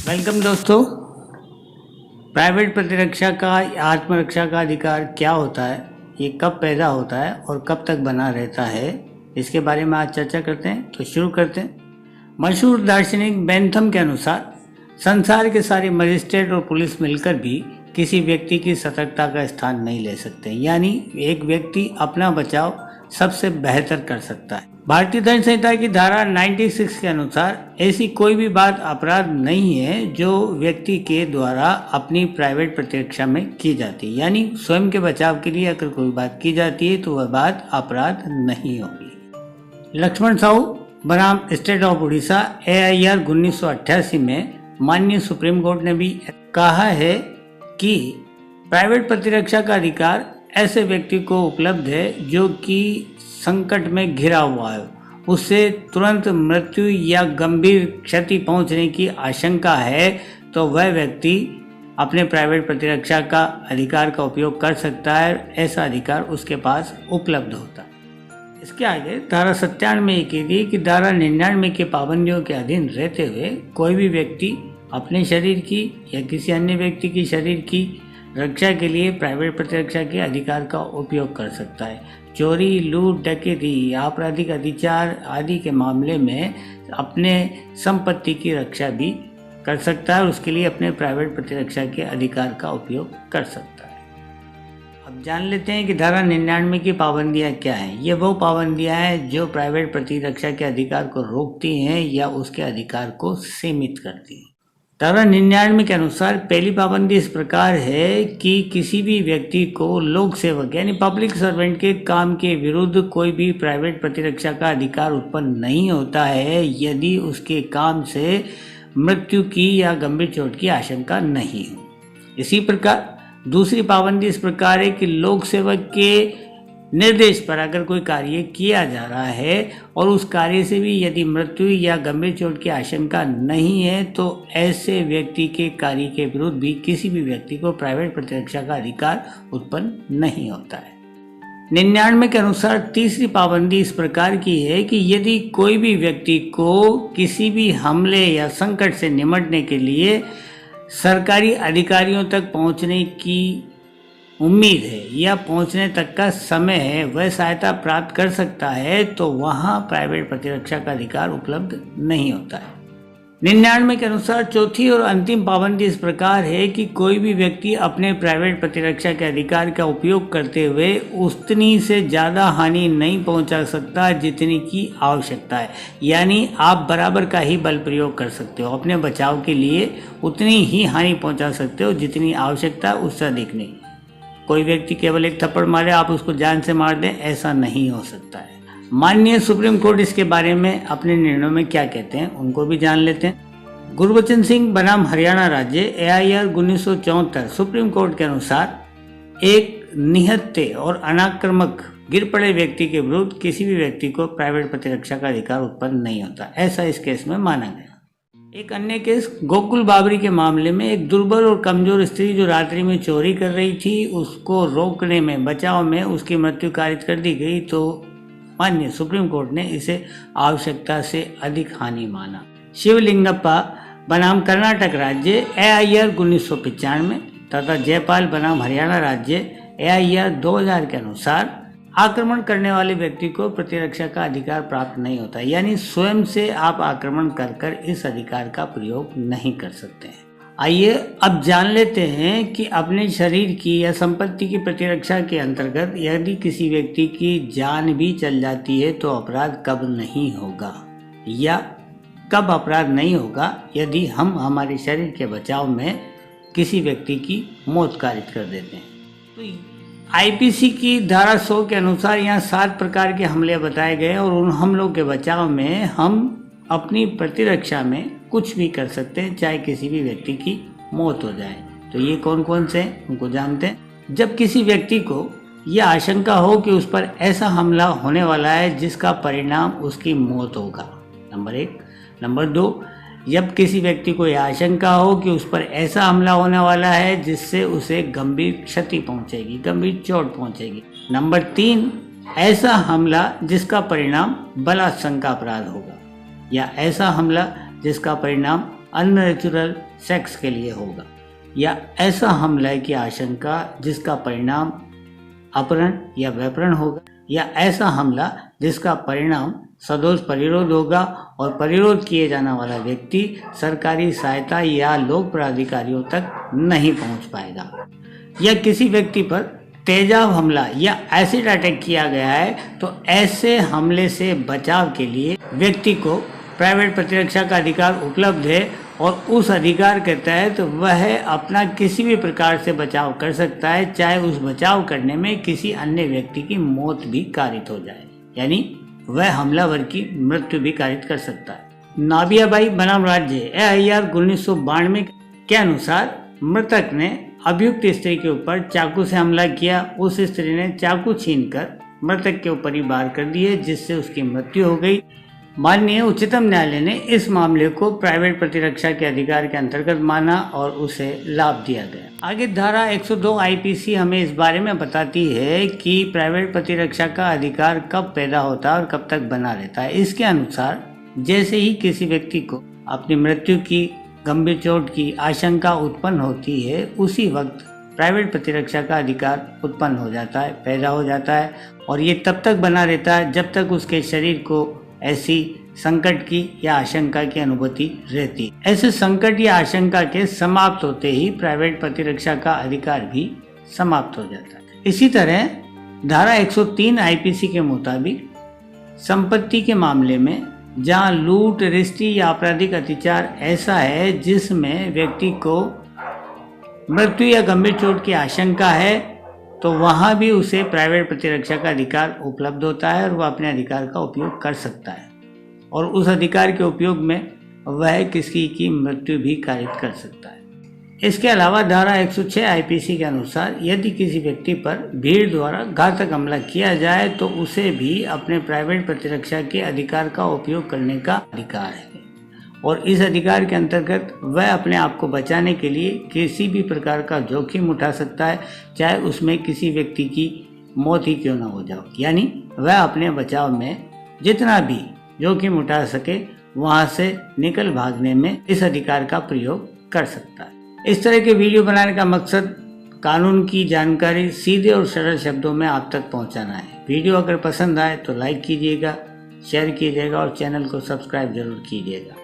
Welcome दोस्तों। Private प्रतिरक्षा का आत्मरक्षा का अधिकार क्या होता है, ये कब पैदा होता है और कब तक बना रहता है, इसके बारे में आज चर्चा करते हैं। तो शुरू करते हैं। मशहूर दार्शनिक बेंथम के अनुसार संसार के सारे मजिस्ट्रेट और पुलिस मिलकर भी किसी व्यक्ति की सतर्कता का स्थान नहीं ले सकते, यानी एक व्यक्ति अपना बचाव सबसे बेहतर कर सकता है। भारतीय दंड संहिता की धारा 96 के अनुसार ऐसी कोई भी बात अपराध नहीं है जो व्यक्ति के द्वारा अपनी प्राइवेट प्रतिरक्षा में की जाती है, यानी स्वयं के बचाव के लिए अगर कोई बात की जाती है तो वह बात अपराध नहीं होगी। लक्ष्मण साहू बनाम स्टेट ऑफ उड़ीसा AIR 1988 में माननीय सुप्रीम कोर्ट ने भी कहा है कि प्राइवेट प्रतिरक्षा का अधिकार ऐसे व्यक्ति को उपलब्ध है जो कि संकट में घिरा हुआ है, उससे तुरंत मृत्यु या गंभीर क्षति पहुंचने की आशंका है, तो वह व्यक्ति अपने प्राइवेट प्रतिरक्षा का अधिकार का उपयोग कर सकता है। ऐसा अधिकार उसके पास उपलब्ध होता है। इसके आगे धारा 97 में कह दी कि धारा 99 की पाबंदियों के अधीन रहते हुए कोई भी व्यक्ति अपने शरीर की या किसी अन्य व्यक्ति की शरीर की रक्षा के लिए प्राइवेट प्रतिरक्षा के अधिकार का उपयोग कर सकता है। चोरी, लूट, डकैती, आपराधिक अत्याचार आदि के मामले में अपने संपत्ति की रक्षा भी कर सकता है और उसके लिए अपने प्राइवेट प्रतिरक्षा के अधिकार का उपयोग कर सकता है। अब जान लेते हैं कि धारा 99 की पाबंदियां क्या हैं। ये वो पाबंदियां हैं जो प्राइवेट प्रतिरक्षा के अधिकार को रोकती हैं या उसके अधिकार को सीमित करती हैं। धारा 99 के अनुसार पहली पाबंदी इस प्रकार है कि किसी भी व्यक्ति को लोक सेवक यानी पब्लिक सर्वेंट के काम के विरुद्ध कोई भी प्राइवेट प्रतिरक्षा का अधिकार उत्पन्न नहीं होता है यदि उसके काम से मृत्यु की या गंभीर चोट की आशंका नहीं हो। इसी प्रकार दूसरी पाबंदी इस प्रकार है कि लोक सेवक के निर्देश पर अगर कोई कार्य किया जा रहा है और उस कार्य से भी यदि मृत्यु या गंभीर चोट की आशंका नहीं है तो ऐसे व्यक्ति के कार्य के विरुद्ध भी किसी भी व्यक्ति को प्राइवेट प्रतिरक्षा का अधिकार उत्पन्न नहीं होता है। 99 के अनुसार तीसरी पाबंदी इस प्रकार की है कि यदि कोई भी व्यक्ति को किसी भी हमले या संकट से निपटने के लिए सरकारी अधिकारियों तक पहुंचने की उम्मीद है या पहुंचने तक का समय है, वह सहायता प्राप्त कर सकता है, तो वहां प्राइवेट प्रतिरक्षा का अधिकार उपलब्ध नहीं होता है। 99 के अनुसार चौथी और अंतिम पाबंदी इस प्रकार है कि कोई भी व्यक्ति अपने प्राइवेट प्रतिरक्षा के अधिकार का उपयोग करते हुए उतनी से ज़्यादा हानि नहीं पहुंचा सकता जितनी की आवश्यकता है, यानी आप बराबर का ही बल प्रयोग कर सकते हो। अपने बचाव के लिए उतनी ही हानि पहुंचा सकते हो जितनी आवश्यकता, उससे अधिक नहीं। कोई व्यक्ति केवल एक थप्पड़ मारे आप उसको जान से मार दें, ऐसा नहीं हो सकता है। माननीय सुप्रीम कोर्ट इसके बारे में अपने निर्णयों में क्या कहते हैं उनको भी जान लेते हैं। गुरबचन सिंह बनाम हरियाणा राज्य AIR 1974 सुप्रीम कोर्ट के अनुसार एक निहत्थे और अनाक्रामक गिर पड़े व्यक्ति के विरुद्ध किसी भी व्यक्ति को प्राइवेट प्रतिरक्षा का अधिकार उत्पन्न नहीं होता, ऐसा इस केस में माना गया। एक अन्य केस गोकुल बाबरी के मामले में एक दुर्बल और कमजोर स्त्री जो रात्रि में चोरी कर रही थी, उसको रोकने में बचाव में उसकी मृत्यु कारित कर दी गई, तो माननीय सुप्रीम कोर्ट ने इसे आवश्यकता से अधिक हानि माना। शिवलिंगप्पा बनाम कर्नाटक राज्य AIR 1995 तथा जयपाल बनाम हरियाणा राज्य AIR 2000 के अनुसार आक्रमण करने वाले व्यक्ति को प्रतिरक्षा का अधिकार प्राप्त नहीं होता, यानी स्वयं से आप आक्रमण कर इस अधिकार का प्रयोग नहीं कर सकते हैं। आइए अब जान लेते हैं कि अपने शरीर की या संपत्ति की प्रतिरक्षा के अंतर्गत यदि किसी व्यक्ति की जान भी चल जाती है तो अपराध कब नहीं होगा या कब अपराध नहीं होगा यदि हम हमारे शरीर के बचाव में किसी व्यक्ति की मौत कारित कर देते हैं। तो IPC की धारा 100 के अनुसार यहाँ 7 प्रकार के हमले बताए गए और उन हमलों के बचाव में हम अपनी प्रतिरक्षा में कुछ भी कर सकते हैं, चाहे किसी भी व्यक्ति की मौत हो जाए। तो ये कौन कौन से हैं उनको जानते हैं। जब किसी व्यक्ति को यह आशंका हो कि उस पर ऐसा हमला होने वाला है जिसका परिणाम उसकी मौत होगा, नंबर 1। नंबर 2, जब किसी व्यक्ति को यह आशंका हो कि उस पर ऐसा हमला होने वाला है जिससे उसे गंभीर क्षति पहुंचेगी, गंभीर चोट पहुंचेगी। नंबर 3, ऐसा हमला जिसका परिणाम बलात्संग का अपराध होगा या ऐसा हमला जिसका परिणाम अननेचुरल सेक्स के लिए होगा, या ऐसा हमला की आशंका जिसका परिणाम अपहरण या व्यभिचार होगा, या ऐसा हमला जिसका परिणाम सदोष परिरोध होगा और परिरोध किए जाने वाला व्यक्ति सरकारी सहायता या लोक प्राधिकारियों तक नहीं पहुंच पाएगा, या किसी व्यक्ति पर तेजाब हमला या एसिड अटैक किया गया है, तो ऐसे हमले से बचाव के लिए व्यक्ति को प्राइवेट प्रतिरक्षा का अधिकार उपलब्ध है और उस अधिकार के तहत वह अपना किसी भी प्रकार से बचाव कर सकता है, चाहे उस बचाव करने में किसी अन्य व्यक्ति की मौत भी कारित हो जाए, यानी वह हमलावर की मृत्यु भी कारित कर सकता है। नाबियाबाई बनाम राज्य AIR 1992 के अनुसार मृतक ने अभियुक्त स्त्री के ऊपर चाकू से हमला किया। उस स्त्री ने चाकू छीनकर मृतक के ऊपर ही वार कर दिए, जिससे उसकी मृत्यु हो गई। माननीय उच्चतम न्यायालय ने इस मामले को प्राइवेट प्रतिरक्षा के अधिकार के अंतर्गत माना और उसे लाभ दिया गया। आगे धारा 102 IPC हमें इस बारे में बताती है कि प्राइवेट प्रतिरक्षा का अधिकार कब पैदा होता है और कब तक बना रहता है। इसके अनुसार जैसे ही किसी व्यक्ति को अपनी मृत्यु की, गंभीर चोट की आशंका उत्पन्न होती है, उसी वक्त प्राइवेट प्रतिरक्षा का अधिकार उत्पन्न हो जाता है, पैदा हो जाता है, और ये तब तक बना रहता है जब तक उसके शरीर को ऐसी संकट की या आशंका की अनुभूति रहती है। ऐसे संकट या आशंका के समाप्त होते ही प्राइवेट प्रतिरक्षा का अधिकार भी समाप्त हो जाता है। इसी तरह धारा 103 IPC के मुताबिक संपत्ति के मामले में जहां लूट, रिश्ती या आपराधिक अत्याचार ऐसा है जिसमें व्यक्ति को मृत्यु या गंभीर चोट की आशंका है, तो वहाँ भी उसे प्राइवेट प्रतिरक्षा का अधिकार उपलब्ध होता है और वह अपने अधिकार का उपयोग कर सकता है, और उस अधिकार के उपयोग में वह किसी की मृत्यु भी कारित कर सकता है। इसके अलावा धारा 106 IPC के अनुसार यदि किसी व्यक्ति पर भीड़ द्वारा घातक हमला किया जाए तो उसे भी अपने प्राइवेट प्रतिरक्षा के अधिकार का उपयोग करने का अधिकार है, और इस अधिकार के अंतर्गत वह अपने आप को बचाने के लिए किसी भी प्रकार का जोखिम उठा सकता है, चाहे उसमें किसी व्यक्ति की मौत ही क्यों ना हो जाए, यानी वह अपने बचाव में जितना भी जोखिम उठा सके वहां से निकल भागने में इस अधिकार का प्रयोग कर सकता है। इस तरह के वीडियो बनाने का मकसद कानून की जानकारी सीधे और सरल शब्दों में आप तक पहुंचाना है। वीडियो अगर पसंद आए तो लाइक कीजिएगा, शेयर कीजिएगा और चैनल को सब्सक्राइब जरूर कीजिएगा।